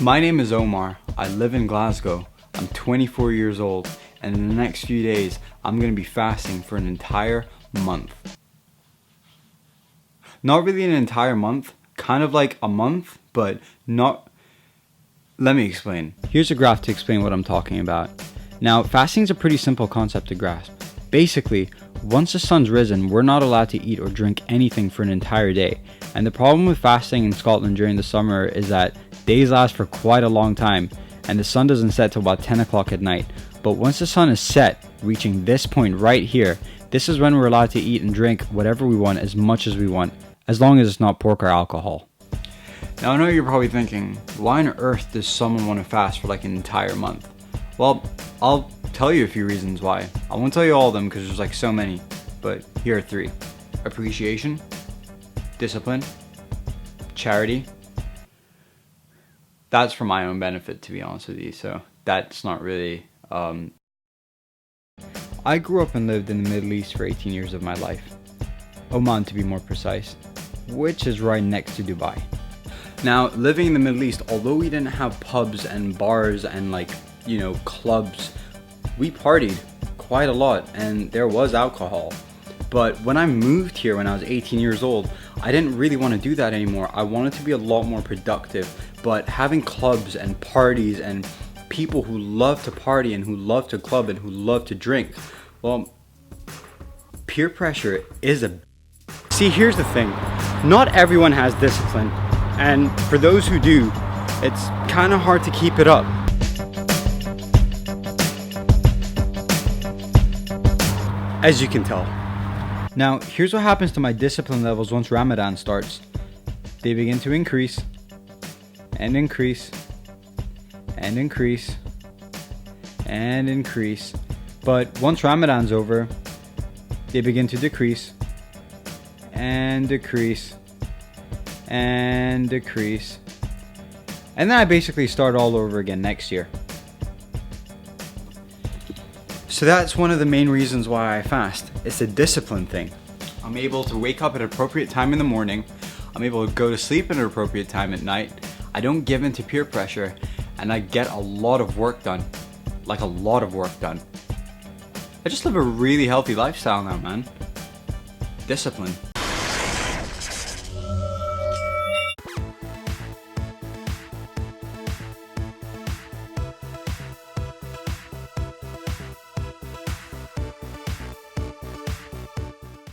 My name is Omar. I live in Glasgow. I'm 24 years old, and in the next few days, I'm gonna be fasting for an entire month. Not really an entire month, kind of like a month, but not. Let me explain. Here's a graph to explain what I'm talking about. Now, fasting is a pretty simple concept to grasp. Basically, once the sun's risen, we're not allowed to eat or drink anything for an entire day. And the problem with fasting in Scotland during the summer is that days last for quite a long time, and the sun doesn't set till about 10 o'clock at night. But once the sun is set, reaching this point right here, this is when we're allowed to eat and drink whatever we want as much as we want, as long as it's not pork or alcohol. Now I know you're probably thinking, why on earth does someone want to fast for like an entire month? Well, I'll tell you a few reasons why. I won't tell you all of them because there's like so many, but here are three. Appreciation, discipline, charity. That's for my own benefit, to be honest with you, so that's not really... I grew up and lived in the Middle East for 18 years of my life. Oman to be more precise, which is right next to Dubai. Now, living in the Middle East, although we didn't have pubs and bars and clubs, we partied quite a lot and there was alcohol. But when I moved here when I was 18 years old, I didn't really want to do that anymore. I wanted to be a lot more productive, but having clubs and parties and people who love to party and who love to club and who love to drink, well, peer pressure is a... See, here's the thing. Not everyone has discipline, and for those who do, it's kind of hard to keep it up. As you can tell. Now, here's what happens to my discipline levels once Ramadan starts. They begin to increase, and increase, and increase, and increase. But once Ramadan's over, they begin to decrease, and decrease, and decrease. And then I basically start all over again next year. So that's one of the main reasons why I fast. It's a discipline thing. I'm able to wake up at an appropriate time in the morning. I'm able to go to sleep at an appropriate time at night. I don't give in to peer pressure, and I get a lot of work done. Like a lot of work done. I just live a really healthy lifestyle now, man. Discipline.